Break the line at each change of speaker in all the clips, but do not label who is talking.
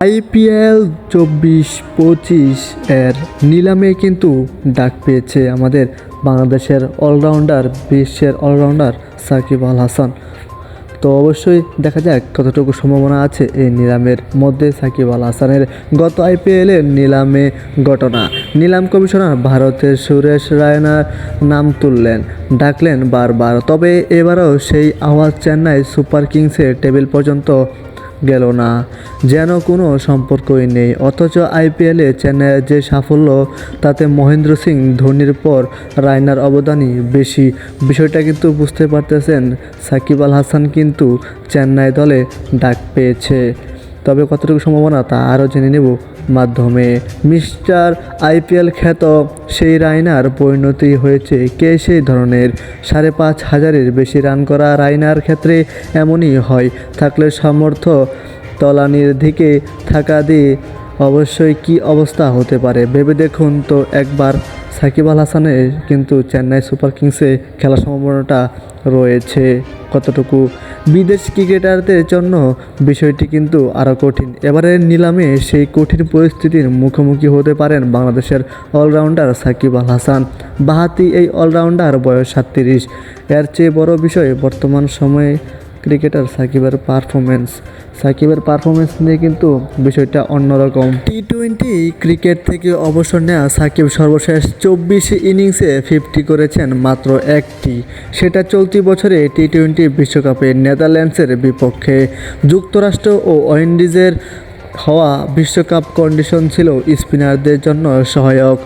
IPL 24-25 এর নিলামে কিন্তু ডাক পেয়েছে আমাদের বাংলাদেশের অলরাউন্ডার, বিশ্বের অলরাউন্ডার সাকিব আল হাসান। তো অবশ্যই দেখা যাক কতটুকু সম্ভাবনা আছে এই নিলামের মধ্যে সাকিব আল হাসানের। গত IPL-এর নিলামে ঘটনা, নিলাম কমিশনার ভারতের সুরেশ রায়নার নাম ডাকলেন বারবার, তবে এবারও সেই আওয়াজ চেন্নাই সুপার কিংসের টেবিল পর্যন্ত গেল না, যেন কোনো সম্পর্কই নেই। অথচ IPL-এ চেন্নাইয়ের যে সাফল্য, তাতে মহেন্দ্র সিং ধোনির পর রায়নার অবদানই বেশি। বিষয়টা কিন্তু বুঝতে পারতেছেন সাকিব আল হাসান কিন্তু চেন্নাই দলে ডাক পেয়েছে। তবে কতটুকু সম্ভাবনা তা আরও জেনে নেব মাধ্যমে। মিস্টার IPL খ্যাত সেই রায়নার পরিণতি হয়েছে কে সেই ধরনের। 5,500-এর বেশি রান করা রায়নার ক্ষেত্রে এমনই হয়। থাকলে সামর্থ্য তলানির দিকে থাকা দিয়ে অবশ্যই কী অবস্থা হতে পারে ভেবে দেখুন তো একবার। সাকিব আল হাসানের কিন্তু চেন্নাই সুপার কিংসে খেলার সম্ভাবনাটা রয়েছে কতটুকু। বিদেশ ক্রিকেটারদের জন্য বিষয়টি কিন্তু আরও কঠিন। এবারের নিলামে সেই কঠিন পরিস্থিতির মুখোমুখি হতে পারেন বাংলাদেশের অলরাউন্ডার সাকিব আল হাসান। বাঁহাতি এই অলরাউন্ডার বয়স 37। এর চেয়ে বড় বিষয় বর্তমান সময়ে ক্রিকেটার সাকিবের পারফরমেন্স নিয়ে কিন্তু বিষয়টা অন্যরকম। T20 ক্রিকেট থেকে অবসর নেওয়া সাকিব সর্বশেষ 24 ইনিংসে 50 করেছেন মাত্র একটি, সেটা চলতি বছরে T20 বিশ্বকাপে নেদারল্যান্ডসের বিপক্ষে। যুক্তরাষ্ট্র ও ওয়েস্ট হওয়া বিশ্বকাপ কন্ডিশন ছিল স্পিনারদের জন্য সহায়ক।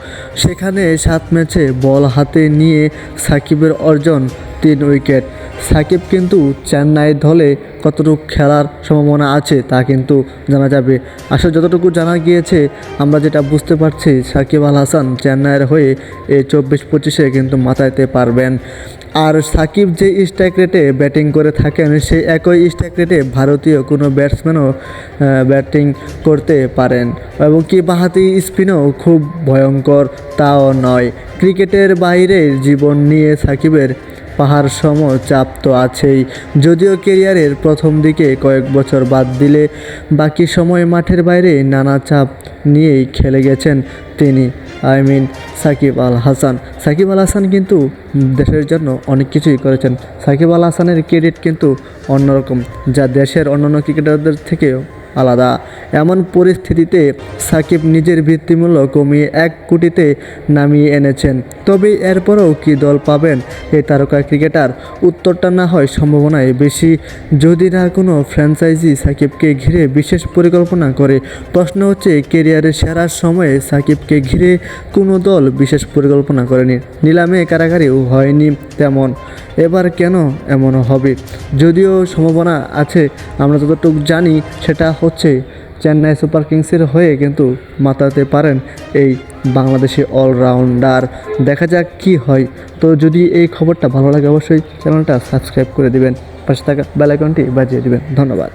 সেখানে 7 ম্যাচে বল হাতে নিয়ে সাকিবের অর্জন 3 উইকেট। সাকিব কিন্তু চেন্নাই দলে কতটুকু খেলার সম্ভাবনা আছে তা কিন্তু জানা যাবে। আসলে যতটুকু জানা গিয়েছে, আমরা যেটা বুঝতে পারছি, সাকিব আল হাসান চেন্নাইয়ের হয়ে এই 24-25-এ কিন্তু মাতাইতে পারবেন। আর সাকিব যে স্ট্রাইক রেটে ব্যাটিং করে থাকেন, সেই একই স্ট্রাইক রেটে ভারতীয় কোনো ব্যাটসম্যানও ব্যাটিং করতে পারেন, এবং কি বাঁহাতি স্পিনও খুব ভয়ঙ্কর তাও নয়। ক্রিকেটের বাইরে জীবন নিয়ে সাকিবের পাহাড় সম চাপ তো আছেই। যদিও ক্যারিয়ারের প্রথম দিকে কয়েক বছর বাদ দিলে বাকি সময় মাঠের বাইরে নানা চাপ নিয়েই খেলে গেছেন তিনি, সাকিব আল হাসান কিন্তু দেশের জন্য অনেক কিছুই করেছেন। সাকিব আল হাসানের ক্রেডিট কিন্তু অন্যরকম, যা দেশের অন্যান্য ক্রিকেটারদের থেকেও আলাদা। এমন পরিস্থিতিতে সাকিব নিজের ভিত্তিমূল্য কমিয়ে 1 কোটিতে নামিয়ে এনেছেন। তবে এরপরও কি দল পাবেন এই তারকা ক্রিকেটার? উত্তরটা না হয় সম্ভাবনায় বেশি, যদি না কোনো ফ্র্যাঞ্চাইজি সাকিবকে ঘিরে বিশেষ পরিকল্পনা করে। প্রশ্ন হচ্ছে, ক্যারিয়ারের সেরা সময়ে সাকিবকে ঘিরে কোনো দল বিশেষ পরিকল্পনা করেনি, নিলামে কারাকারিও হয়নি তেমন। এবার কেন এমন হবে? যদিও সম্ভাবনা আছে, আমরা যতটুকু জানি সেটা হচ্ছে চেন্নাই সুপার কিংসের হয়ে কিন্তু মাতাতে পারেন এই বাংলাদেশি অলরাউন্ডার। দেখা যাক কি হয়। তো যদি এই খবরটা ভালো লাগে, অবশ্যই চ্যানেলটা সাবস্ক্রাইব করে দিবেন, পাশে থাকা বেল আইকনটি বাজিয়ে দিবেন। ধন্যবাদ।